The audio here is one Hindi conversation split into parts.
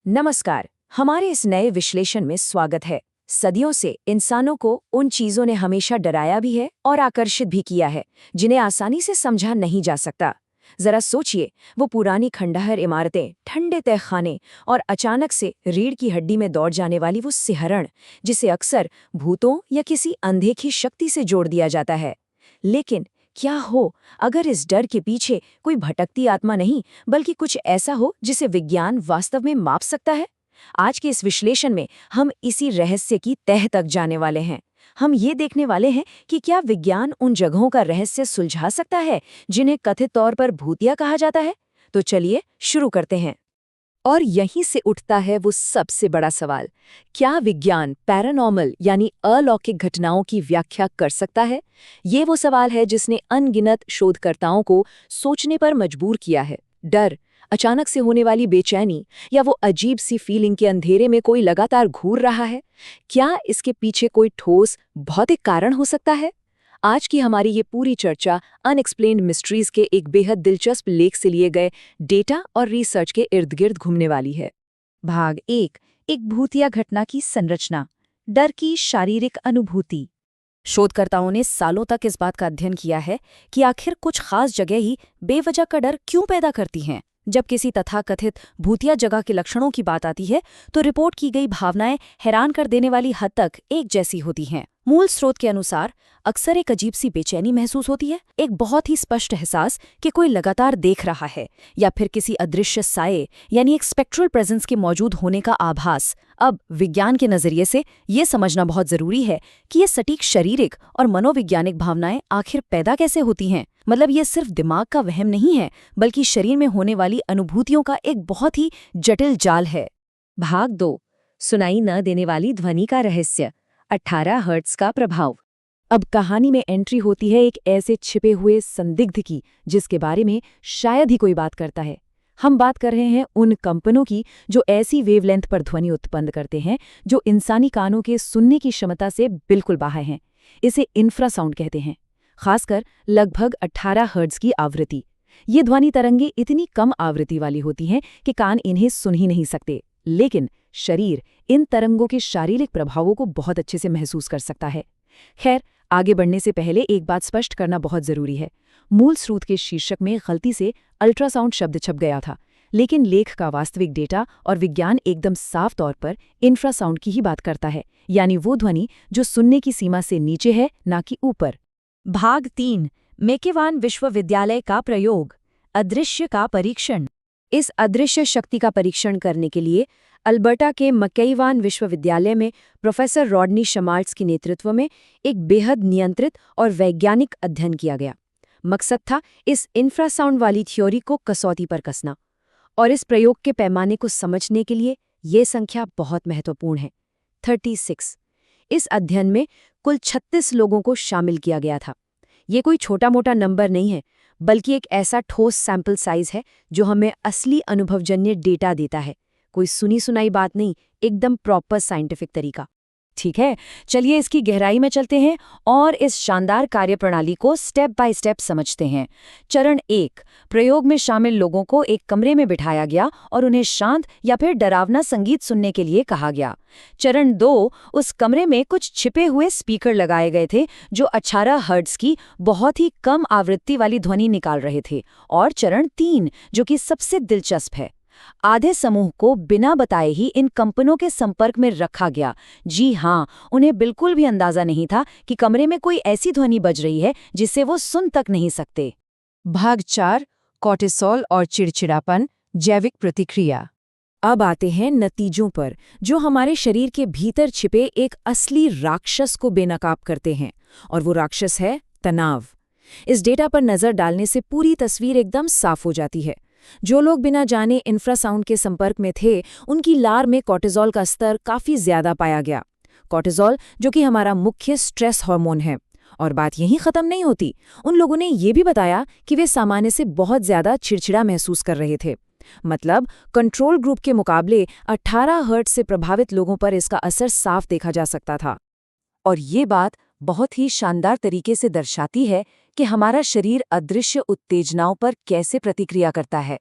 नमस्कार। हमारे इस नए विश्लेषण में स्वागत है। सदियों से इंसानों को उन चीजों ने हमेशा डराया भी है और आकर्षित भी किया है जिन्हें आसानी से समझा नहीं जा सकता। जरा सोचिए, वो पुरानी खंडहर इमारतें, ठंडे तहखाने और अचानक से रीढ़ की हड्डी में दौड़ जाने वाली वो सिहरण, जिसे अक्सर भूतों या किसी अनदेखी शक्ति से जोड़ दिया जाता है। लेकिन क्या हो अगर इस डर के पीछे कोई भटकती आत्मा नहीं, बल्कि कुछ ऐसा हो जिसे विज्ञान वास्तव में माप सकता है? आज के इस विश्लेषण में हम इसी रहस्य की तह तक जाने वाले हैं। हम ये देखने वाले हैं कि क्या विज्ञान उन जगहों का रहस्य सुलझा सकता है जिन्हें कथित तौर पर भूतिया कहा जाता है। तो चलिए शुरू करते हैं। और यहीं से उठता है वो सबसे बड़ा सवाल, क्या विज्ञान पैरानॉर्मल यानी अलौकिक घटनाओं की व्याख्या कर सकता है? ये वो सवाल है जिसने अनगिनत शोधकर्ताओं को सोचने पर मजबूर किया है। डर, अचानक से होने वाली बेचैनी, या वो अजीब सी फीलिंग के अंधेरे में कोई लगातार घूर रहा है, क्या इसके पीछे कोई ठोस भौतिक कारण हो सकता है? आज की हमारी ये पूरी चर्चा अनएक्सप्लेन्ड मिस्ट्रीज के एक बेहद दिलचस्प लेख से लिए गए डेटा और रिसर्च के इर्द गिर्द घूमने वाली है। भाग 1, एक भूतिया घटना की संरचना, डर की शारीरिक अनुभूति। शोधकर्ताओं ने सालों तक इस बात का अध्ययन किया है कि आखिर कुछ खास जगह ही बेवजह का डर क्यों पैदा करती हैं। जब किसी तथाकथित भूतिया जगह के लक्षणों की बात आती है तो रिपोर्ट की गई भावनाएं हैरान कर देने वाली हद तक एक जैसी होती हैं। मूल स्रोत के अनुसार अक्सर एक अजीब सी बेचैनी महसूस होती है, एक बहुत ही स्पष्ट एहसास कि कोई लगातार देख रहा है, या फिर किसी अदृश्य साये यानी एक स्पेक्ट्रल प्रेजेंस के मौजूद होने का आभास। अब विज्ञान के नजरिए से ये समझना बहुत जरूरी है कि ये सटीक शारीरिक और मनोवैज्ञानिक भावनाएं आखिर पैदा कैसे होती हैं। मतलब ये सिर्फ दिमाग का वहम नहीं है, बल्कि शरीर में होने वाली अनुभूतियों का एक बहुत ही जटिल जाल है। भाग 2, सुनाई न देने वाली ध्वनि का रहस्य, 18 हर्ट्ज का प्रभाव। अब कहानी में एंट्री होती है एक ऐसे छिपे हुए संदिग्ध की जिसके बारे में शायद ही कोई बात करता है। हम बात कर रहे हैं उन कंपनों की जो ऐसी वेवलेंथ पर ध्वनि उत्पन्न करते हैं जो इंसानी कानों के सुनने की क्षमता से बिल्कुल बाहर हैं। इसे इंफ्रासाउंड कहते हैं, खासकर लगभग 18 हर्ट्ज की आवृत्ति। ये ध्वनि तरंगें इतनी कम आवृत्ति वाली होती हैं कि कान इन्हें सुन ही नहीं सकते, लेकिन शरीर इन तरंगों के शारीरिक प्रभावों को बहुत अच्छे से महसूस कर सकता है। खैर, आगे बढ़ने से पहले एक बात स्पष्ट करना बहुत जरूरी है। मूल स्रोत के शीर्षक में गलती से अल्ट्रासाउंड शब्द छप गया था, लेकिन लेख का वास्तविक डेटा और विज्ञान एकदम साफ तौर पर इंफ्रासाउंड की ही बात करता है, यानी वो ध्वनि जो सुनने की सीमा से नीचे है, ना कि ऊपर। भाग 3, मैकेवान विश्वविद्यालय का प्रयोग, अदृश्य का परीक्षण। इस अदृश्य शक्ति का परीक्षण करने के लिए अल्बर्टा के मैकेवान विश्वविद्यालय में प्रोफेसर रॉडनी शमार्ट्स के नेतृत्व में एक बेहद नियंत्रित और वैज्ञानिक अध्ययन किया गया। मकसद था इस इंफ्रासाउंड वाली थ्योरी को कसौटी पर कसना, और इस प्रयोग के पैमाने को समझने के लिए ये संख्या बहुत महत्वपूर्ण है, 36। इस अध्ययन में कुल 36 लोगों को शामिल किया गया था। ये कोई छोटा मोटा नंबर नहीं है, बल्कि एक ऐसा ठोस सैंपल साइज है जो हमें असली अनुभवजन्य डेटा देता है। कोई सुनी सुनाई बात नहीं, एकदम प्रॉपर साइंटिफिक तरीका। ठीक है, चलिए इसकी गहराई में चलते हैं और इस शानदार कार्यप्रणाली को स्टेप बाय स्टेप समझते हैं। चरण 1, प्रयोग में शामिल लोगों को एक कमरे में बिठाया गया और उन्हें शांत या फिर डरावना संगीत सुनने के लिए कहा गया। चरण 2, उस कमरे में कुछ छिपे हुए स्पीकर लगाए गए थे जो 18 हर्ट्ज की बहुत ही कम आवृत्ति वाली ध्वनि निकाल रहे थे। और चरण 3, जो कि सबसे दिलचस्प है, आधे समूह को बिना बताए ही इन कंपनों के संपर्क में रखा गया। जी हाँ, उन्हें बिल्कुल भी अंदाजा नहीं था कि कमरे में कोई ऐसी ध्वनि बज रही है जिसे वो सुन तक नहीं सकते। भाग 4, कॉर्टिसोल और चिड़चिड़ापन, जैविक प्रतिक्रिया। अब आते हैं नतीजों पर, जो हमारे शरीर के भीतर छिपे एक असली राक्षस को बेनकाब करते हैं, और वो राक्षस है तनाव। इस डेटा पर नजर डालने से पूरी तस्वीर एकदम साफ हो जाती है। जो लोग बिना जाने इंफ्रासाउंड के संपर्क में थे, उनकी लार में कॉर्टिसोल का स्तर काफी ज्यादा पाया गया। कॉर्टिसोल जो कि हमारा मुख्य स्ट्रेस हार्मोन है। और बात यहीं खत्म नहीं होती, उन लोगों ने ये भी बताया कि वे सामान्य से बहुत ज्यादा चिड़चिड़ा महसूस कर रहे थे। मतलब कंट्रोल ग्रुप के मुकाबले 18 हर्ट्ज से प्रभावित लोगों पर इसका असर साफ देखा जा सकता था। और ये बात बहुत ही शानदार तरीके से दर्शाती है कि हमारा शरीर अदृश्य उत्तेजनाओं पर कैसे प्रतिक्रिया करता है।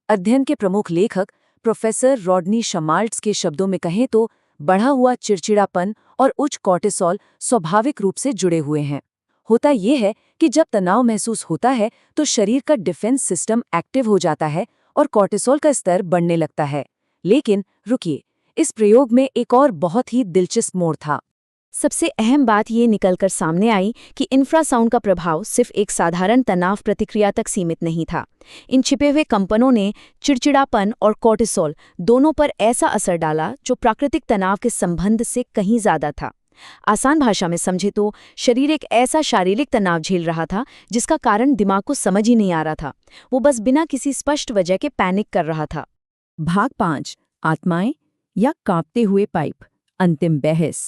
अध्ययन के प्रमुख लेखक प्रोफेसर रॉडनी शमाल्ट्स के शब्दों में कहें तो बढ़ा हुआ चिड़चिड़ापन और उच्च कॉर्टिसोल स्वाभाविक रूप से जुड़े हुए हैं। होता यह है कि जब तनाव महसूस होता है तो शरीर का डिफेंस सिस्टम एक्टिव हो जाता है और कॉर्टिसोल का स्तर बढ़ने लगता है। लेकिन रुकिए, इस प्रयोग में एक और बहुत ही दिलचस्प मोड़ था। सबसे अहम बात ये निकलकर सामने आई कि इंफ्रासाउंड का प्रभाव सिर्फ एक साधारण तनाव प्रतिक्रिया तक सीमित नहीं था। इन छिपे हुए कंपनों ने चिड़चिड़ापन और कॉर्टिसोल दोनों पर ऐसा असर डाला जो प्राकृतिक तनाव के संबंध से कहीं ज्यादा था। आसान भाषा में समझे तो शरीर एक ऐसा शारीरिक तनाव झेल रहा था जिसका कारण दिमाग को समझ ही नहीं आ रहा था। वो बस बिना किसी स्पष्ट वजह के पैनिक कर रहा था। भाग 5, आत्माएं या कांपते हुए पाइप, अंतिम बहस।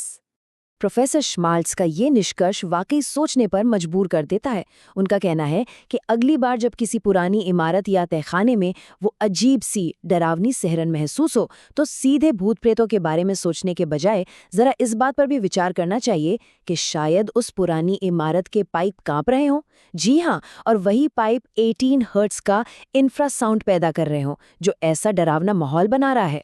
प्रोफेसर श्माल्ट्स का ये निष्कर्ष वाकई सोचने पर मजबूर कर देता है। उनका कहना है कि अगली बार जब किसी पुरानी इमारत या तहखाने में वो अजीब सी डरावनी सिहरन महसूस हो तो सीधे भूत प्रेतों के बारे में सोचने के बजाय जरा इस बात पर भी विचार करना चाहिए कि शायद उस पुरानी इमारत के पाइप कांप रहे हों। जी हाँ, और वही पाइप 18 हर्ट्ज का इंफ्रासाउंड पैदा कर रहे हों जो ऐसा डरावना माहौल बना रहा है।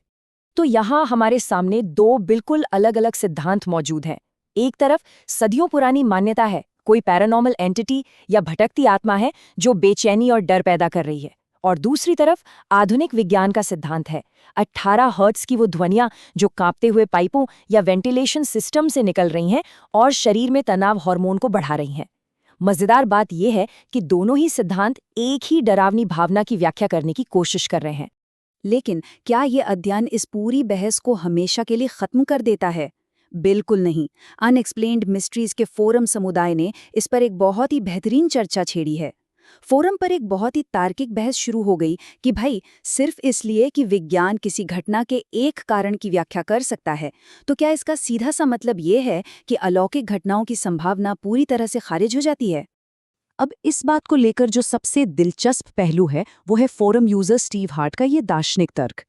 तो यहाँ हमारे सामने दो बिल्कुल अलग अलग सिद्धांत मौजूद हैं। एक तरफ सदियों पुरानी मान्यता है, कोई पैरानॉर्मल एंटिटी या भटकती आत्मा है जो बेचैनी और डर पैदा कर रही है, और दूसरी तरफ आधुनिक विज्ञान का सिद्धांत है, 18 हर्ट्ज की वो ध्वनियां जो कांपते हुए पाइपों या वेंटिलेशन सिस्टम से निकल रही हैं और शरीर में तनाव हार्मोन को बढ़ा रही हैं। मजेदार बात यह है कि दोनों ही सिद्धांत एक ही डरावनी भावना की व्याख्या करने की कोशिश कर रहे हैं। लेकिन क्या ये अध्ययन इस पूरी बहस को हमेशा के लिए खत्म कर देता है? बिल्कुल नहीं। अनएक्सप्लेन्ड मिस्ट्रीज के फोरम समुदाय ने इस पर एक बहुत ही बेहतरीन चर्चा छेड़ी है। फोरम पर एक बहुत ही तार्किक बहस शुरू हो गई कि भाई सिर्फ इसलिए कि विज्ञान किसी घटना के एक कारण की व्याख्या कर सकता है तो क्या इसका सीधा सा मतलब ये है कि अलौकिक घटनाओं की संभावना पूरी तरह से खारिज हो जाती है? अब इस बात को लेकर जो सबसे दिलचस्प पहलू है वो है फोरम यूजर स्टीव हार्ट का ये दार्शनिक तर्क।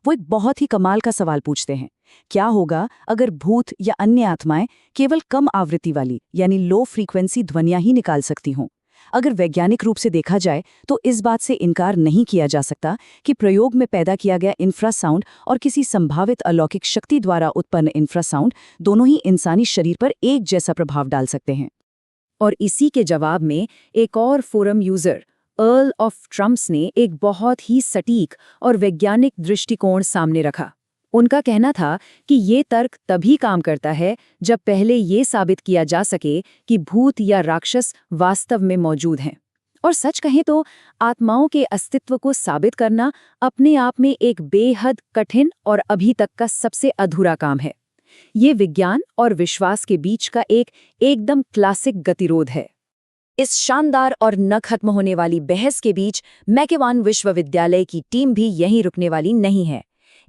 वो एक बहुत ही कमाल का सवाल पूछते हैं, क्या होगा अगर भूत या अन्य आत्माएं केवल कम आवृत्ति वाली यानी लो फ्रीक्वेंसी ध्वनियां ही निकाल सकती हों? अगर वैज्ञानिक रूप से देखा जाए तो इस बात से इनकार नहीं किया जा सकता कि प्रयोग में पैदा किया गया इंफ्रासाउंड और किसी संभावित अलौकिक शक्ति द्वारा उत्पन्न इंफ्रासाउंड दोनों ही इंसानी शरीर पर एक जैसा प्रभाव डाल सकते हैं। और इसी के जवाब में एक और forum user earl of Trump's ने एक बहुत ही सटीक और वैज्ञानिक दृष्टिकोण सामने रखा। उनका कहना था कि ये तर्क तभी काम करता है जब पहले ये साबित किया जा सके कि भूत या राक्षस वास्तव में मौजूद हैं। और सच कहें तो आत्माओं के अस्तित्व को साबित करना अपने आप में एक बेहद कठिन और अभी तक का सबसे अधूरा काम है। ये विज्ञान और विश्वास के बीच का एक एकदम क्लासिक गतिरोध है। इस शानदार और न खत्म होने वाली बहस के बीच मैकेवान विश्वविद्यालय की टीम भी यहीं रुकने वाली नहीं है।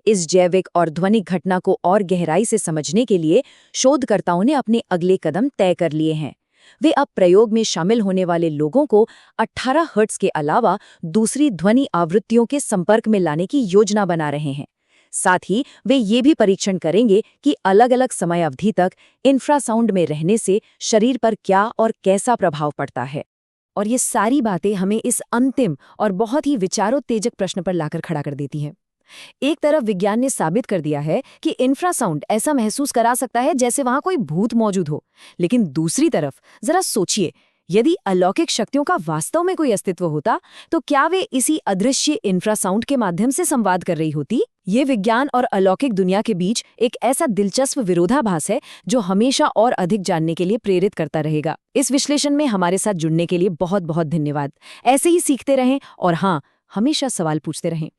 इस जैविक और ध्वनिक घटना को और गहराई से समझने के लिए शोधकर्ताओं ने अपने अगले कदम तय कर लिए हैं। वे अब प्रयोग में शामिल होने वाले लोगों को 18 हर्ट्ज के अलावा दूसरी ध्वनि आवृत्तियों के संपर्क में लाने की योजना बना रहे हैं। साथ ही वे ये भी परीक्षण करेंगे कि अलग अलग समय अवधि तक इंफ्रासाउंड में रहने से शरीर पर क्या और कैसा प्रभाव पड़ता है। और ये सारी बातें हमें इस अंतिम और बहुत ही विचारोत्तेजक प्रश्न पर लाकर खड़ा कर देती हैं। एक तरफ विज्ञान ने साबित कर दिया है कि इंफ्रासाउंड ऐसा महसूस करा सकता है जैसे वहां कोई भूत मौजूद हो, लेकिन दूसरी तरफ जरा सोचिए, यदि अलौकिक शक्तियों का वास्तव में कोई अस्तित्व होता तो क्या वे इसी अदृश्य इंफ्रासाउंड के माध्यम से संवाद कर रही होती? ये विज्ञान और अलौकिक दुनिया के बीच एक ऐसा दिलचस्प विरोधाभास है जो हमेशा और अधिक जानने के लिए प्रेरित करता रहेगा। इस विश्लेषण में हमारे साथ जुड़ने के लिए बहुत बहुत धन्यवाद। ऐसे ही सीखते रहें और हाँ, हमेशा सवाल पूछते रहें।